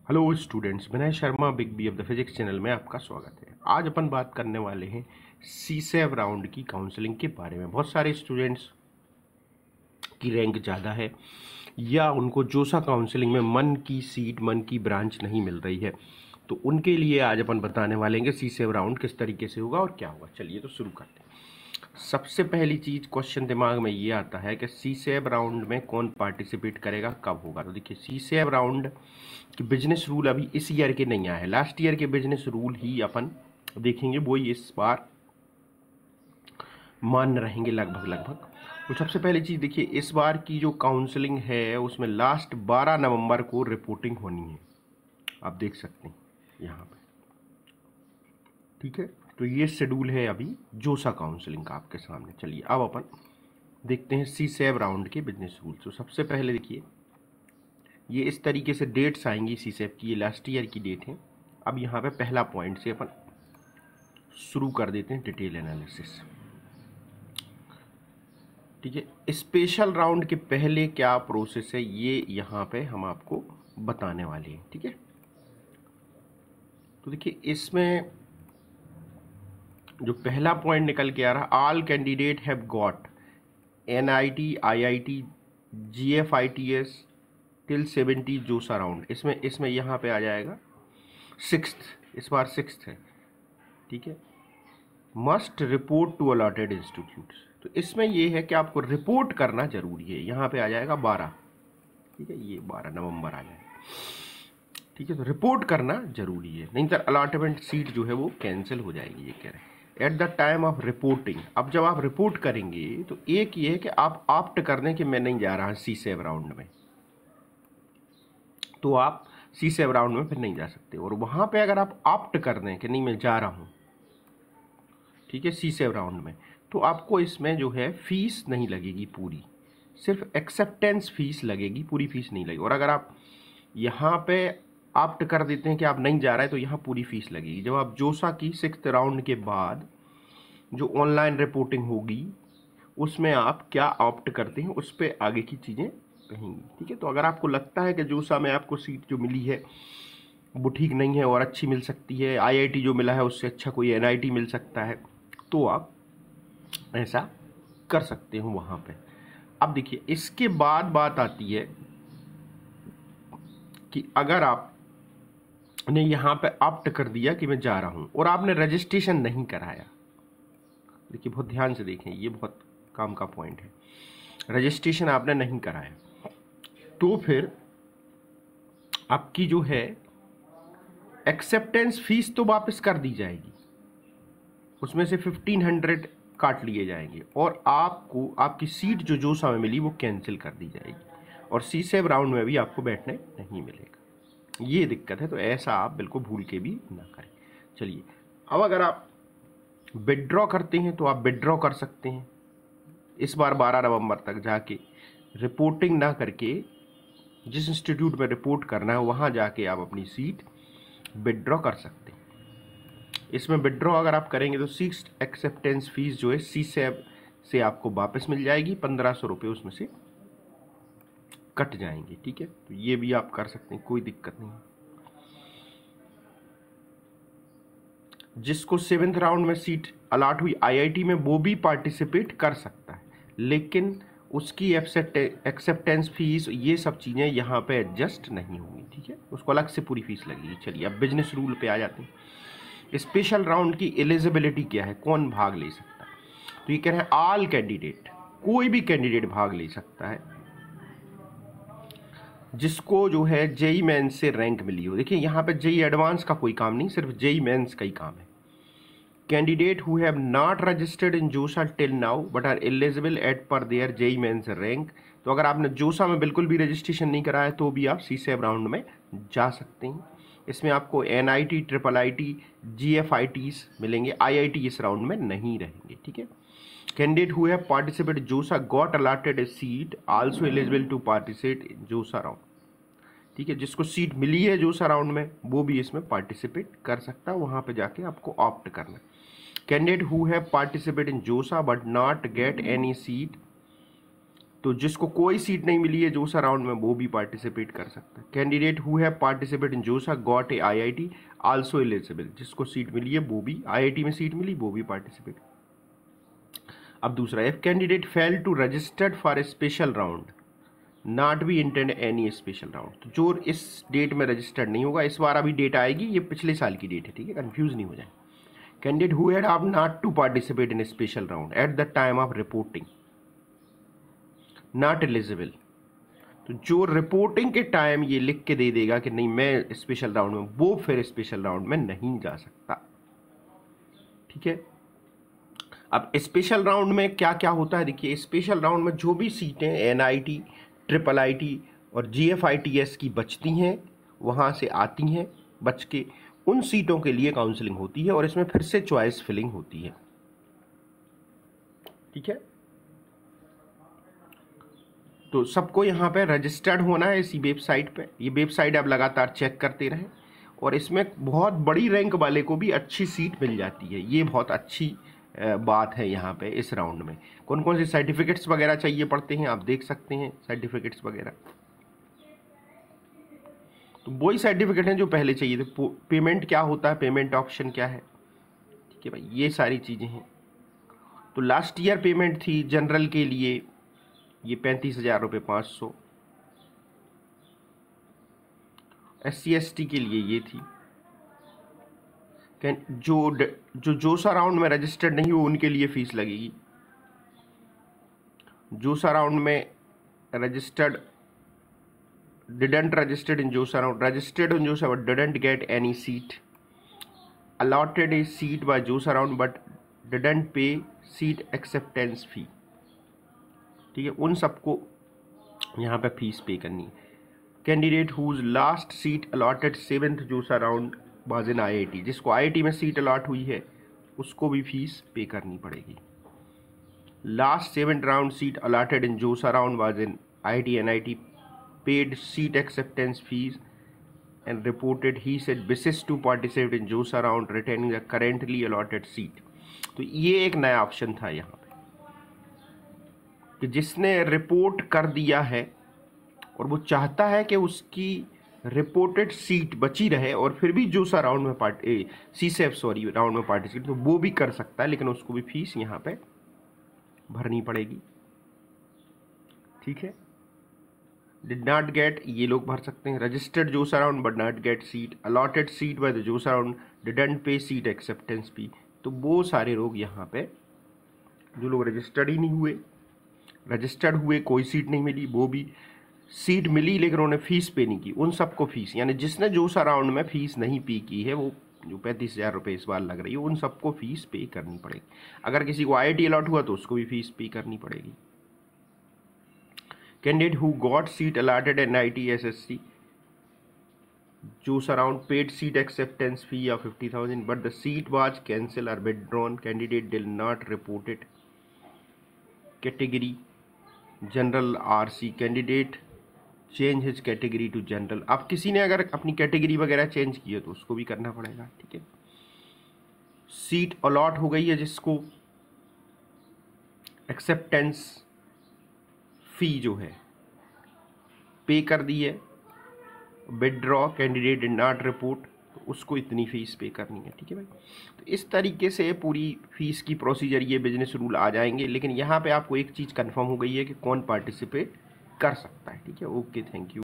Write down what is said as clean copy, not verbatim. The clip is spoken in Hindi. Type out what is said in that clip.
Hello students, Vinay Sharma big B of the physics channel में आपका स्वागत है। आज अपन बात करने वाले हैं सीसेव राउंड की काउंसलिंग के बारे में। बहुत सारे स्टूडेंट्स की रैंक ज़्यादा है या उनको जोसा काउंसलिंग में मन की सीट, मन की ब्रांच नहीं मिल रही है, तो उनके लिए आज अपन बताने वाले हैं कि सीसेव राउंड किस तरीके से होगा और क्या होगा। चलिए तो शुरू करते हैं। सबसे पहली चीज़ क्वेश्चन दिमाग में ये आता है कि सीसेव राउंड में कौन पार्टिसिपेट करेगा, कब होगा। तो देखिए, सीसेव राउंड कि बिजनेस रूल अभी इस ईयर के नहीं आए हैं, लास्ट ईयर के बिजनेस रूल ही अपन देखेंगे, वो ही इस बार मान रहेंगे लगभग। तो सबसे पहली चीज़ देखिए, इस बार की जो काउंसलिंग है उसमें लास्ट 12 नवंबर को रिपोर्टिंग होनी है। आप देख सकते हैं यहाँ पे, ठीक है। तो ये शेड्यूल है अभी जोसा काउंसलिंग का आपके सामने। चलिए अब अपन देखते हैं सीसेव राउंड के बिजनेस रूल। तो सबसे पहले देखिए, ये इस तरीके से डेट्स आएंगी सीसेव की, ये लास्ट ईयर की डेट है। अब यहाँ पे पहला पॉइंट से अपन शुरू कर देते हैं डिटेल एनालिसिस, ठीक है। स्पेशल राउंड के पहले क्या प्रोसेस है ये यहाँ पे हम आपको बताने वाले हैं, ठीक है। तो देखिए, इसमें जो पहला पॉइंट निकल के आ रहा, all candidate have got NIT, IIT, GFITS till 70 जोसा राउंड। इसमें यहाँ पे आ जाएगा सिक्स्थ, इस बार सिक्स्थ है, ठीक है। Must report to allotted institutes, तो इसमें ये है कि आपको रिपोर्ट करना जरूरी है। यहाँ पे आ जाएगा 12, ठीक है, ये 12 नवंबर आ जाएगा, ठीक है। तो रिपोर्ट करना जरूरी है, नहीं तो अलॉटमेंट सीट जो है वो कैंसिल हो जाएगी, ये कह रहे हैं। Eight the time of reporting, अब जब आप रिपोर्ट करेंगे तो एक ये है कि आप ऑप्ट कर दें कि मैं नहीं जा रहा सीसेव राउंड में, तो आप सीसेव राउंड में फिर नहीं जा सकते। और वहाँ पे अगर आप ऑप्ट कर दें कि नहीं मैं जा रहा हूँ, ठीक है, सीसेव राउंड में, तो आपको इसमें जो है फीस नहीं लगेगी पूरी, सिर्फ एक्सेप्टेंस फीस लगेगी, पूरी फीस नहीं लगेगी। और अगर आप यहाँ पे ऑप्ट कर देते हैं कि आप नहीं जा रहे हैं तो यहाँ पूरी फीस लगेगी। जब आप जोसा की सिक्स्थ राउंड के बाद जो ऑनलाइन रिपोर्टिंग होगी उसमें आप क्या ऑप्ट करते हैं उस पर आगे की चीज़ें कहेंगी, ठीक है। तो अगर आपको लगता है कि जोसा में आपको सीट जो मिली है वो ठीक नहीं है और अच्छी मिल सकती है, IIT जो मिला है उससे अच्छा कोई NIT मिल सकता है, तो आप ऐसा कर सकते हो वहाँ पे। अब देखिए, इसके बाद बात आती है कि अगर आपने यहाँ पे ऑप्ट कर दिया कि मैं जा रहा हूँ और आपने रजिस्ट्रेशन नहीं कराया, देखिए बहुत ध्यान से देखें, ये बहुत काम का पॉइंट है, रजिस्ट्रेशन आपने नहीं कराया, तो फिर आपकी जो है एक्सेप्टेंस फीस तो वापस कर दी जाएगी, उसमें से 1500 काट लिए जाएंगे और आपको आपकी सीट जो जोसा में मिली वो कैंसिल कर दी जाएगी और सीसेव राउंड में भी आपको बैठने नहीं मिलेगा। ये दिक्कत है, तो ऐसा आप बिल्कुल भूल के भी ना करें। चलिए, अब अगर आप विड्रॉ करते हैं तो आप विड्रॉ कर सकते हैं इस बार 12 नवंबर तक जाके, रिपोर्टिंग ना करके जिस इंस्टीट्यूट में रिपोर्ट करना है वहाँ जाके आप अपनी सीट विड्रॉ कर सकते हैं। इसमें विड्रॉ अगर आप करेंगे तो 6 एक्सेप्टेंस फीस जो है सीसेव से आपको वापस मिल जाएगी, 1500 रुपये उसमें से कट जाएंगे, ठीक है। तो ये भी आप कर सकते हैं, कोई दिक्कत नहीं। जिसको 7th राउंड में सीट अलॉट हुई IIT में वो भी पार्टिसिपेट कर सकता है, लेकिन उसकी एक्सेप्टेंस फीस ये सब चीज़ें यहाँ पे एडजस्ट नहीं हुई, ठीक है, उसको अलग से पूरी फीस लगेगी। चलिए अब बिजनेस रूल पे आ जाते हैं। स्पेशल राउंड की एलिजिबिलिटी क्या है, कौन भाग ले सकता है, तो ये कह रहे हैं ऑल कैंडिडेट, कोई भी कैंडिडेट भाग ले सकता है जिसको जो है जेई मेंस से रैंक मिली हो। देखिए यहाँ पे जेई एडवांस का कोई काम नहीं, सिर्फ जेई मेंस का ही काम है। Candidate who have not registered in JoSAA till now but are eligible as per their JEE mains rank, तो अगर आपने जोसा में बिल्कुल भी रजिस्ट्रेशन नहीं कराया तो भी आप सीसेव राउंड में जा सकते हैं। इसमें आपको NIT, IIIT, GFITs मिलेंगे, IIT इस राउंड में नहीं रहेंगे, ठीक है। Candidate who have participate JoSAA got allotted a seat also eligible to participate in JoSAA round, ठीक है। जिसको सीट मिली है जोसा राउंड में वो भी इसमें पार्टिसिपेट कर सकता है, वहाँ पे जाके आपको ऑप्ट करना है। Candidate who have participate in JoSAA but not get any seat तो जिसको कोई सीट नहीं मिली है जोसा राउंड में वो भी पार्टिसिपेट कर सकता है। Candidate who have participate in JoSAA got a IIT also eligible, जिसको सीट मिली है वो भी, आईआईटी में सीट मिली वो भी पार्टिसिपेट। अब दूसरा, if candidate fail to registered for a special round not be intend any special round, तो जो इस डेट में रजिस्टर्ड नहीं होगा, इस बार अभी डेट आएगी, ये पिछले साल की डेट है, ठीक है, कंफ्यूज नहीं हो जाए। Candidate who had opt not to participate in special round at the time of reporting not eligible, तो जो रिपोर्टिंग के टाइम ये लिख के दे देगा कि नहीं मैं स्पेशल राउंड में, वो फिर स्पेशल राउंड में नहीं जा सकता, ठीक है। अब स्पेशल राउंड में क्या क्या होता है, देखिए स्पेशल राउंड में जो भी सीटें एनआईटी, ट्रिपल आईटी और जीएफआईटीएस की बचती हैं, वहाँ से आती हैं बच के, उन सीटों के लिए काउंसलिंग होती है और इसमें फिर से चॉइस फिलिंग होती है, ठीक है। तो सबको यहाँ पे रजिस्टर्ड होना है इसी वेबसाइट पे, ये वेबसाइट आप लगातार चेक करते रहें, और इसमें बहुत बड़ी रैंक वाले को भी अच्छी सीट मिल जाती है, ये बहुत अच्छी बात है यहाँ पे। इस राउंड में कौन कौन से सर्टिफिकेट्स वगैरह चाहिए पड़ते हैं आप देख सकते हैं, सर्टिफिकेट्स वगैरह, तो वही सर्टिफिकेट हैं जो पहले चाहिए थे। पेमेंट क्या होता है, पेमेंट ऑप्शन क्या है, ठीक है भाई, ये सारी चीज़ें हैं। तो लास्ट ईयर पेमेंट थी जनरल के लिए ये 35,000 रुपये 500, SC/ST के लिए ये थी। जो जोसा राउंड में रजिस्टर्ड नहीं हो उनके लिए फीस लगेगी। जोसा राउंड में registered didn't registered in JOSA round, registered in JOSA but didn't get any seat, allotted a seat by JOSA round but didn't pay seat acceptance fee, ठीक है, उन सबको यहाँ पे फीस पे करनी है। Candidate whose last seat allotted 7th JoSAA round was in IIT, जिसको IIT में सीट अलॉट हुई है उसको भी फीस पे करनी पड़ेगी। Last 7th round seat allotted in JoSAA round was in IIT NIT, paid seat acceptance fees and reported he said wishes to participate in JOSA round retaining the currently allotted seat। तो ये एक नया ऑप्शन था यहाँ पे कि जिसने रिपोर्ट कर दिया है और वो चाहता है कि उसकी रिपोर्टेड सीट बची रहे और फिर भी जोसा राउंड में CSEF राउंड में पार्टिसिपेट, तो वो भी कर सकता है, लेकिन उसको भी फीस यहाँ पे भरनी पड़ेगी, ठीक है। डिड नॉट गेट, ये लोग भर सकते हैं। रजिस्टर्ड जोसा round but not gate seat, allotted seat by the जोसा राउंड, डिडंट पे सीट एक्सेप्टेंस फी, तो वो सारे लोग यहाँ पे, जो लोग रजिस्टर्ड ही नहीं हुए, रजिस्टर्ड हुए कोई सीट नहीं मिली, वो भी सीट मिली लेकिन उन्होंने फीस पे नहीं की, उन सबको फीस, यानी जिसने जोसा राउंड में फीस नहीं पे की है, वो जो 35,000 रुपये इस बार लग रही है, उन सबको फीस पे करनी पड़ेगी। अगर किसी को IIT अलॉट हुआ तो उसको भी फीस पे करनी पड़ेगी। Candidate who got seat allotted at NIT SSC JOSA round paid seat acceptance fee of 50,000 but the seat was cancelled or withdrawn. Candidate did not report it. Category general RC, candidate change his category to general। अब किसी ने अगर अपनी कैटेगरी वगैरह चेंज की है तो उसको भी करना पड़ेगा, ठीक है। सीट अलॉट हो गई है जिसको, एक्सेप्टेंस फी जो है पे कर दी है, withdraw candidate did not report, तो उसको इतनी फीस पे करनी है, ठीक है भाई। तो इस तरीके से पूरी फीस की प्रोसीजर, ये बिजनेस रूल आ जाएंगे, लेकिन यहाँ पे आपको एक चीज़ कंफर्म हो गई है कि कौन पार्टिसिपेट कर सकता है, ठीक है। Okay, thank you.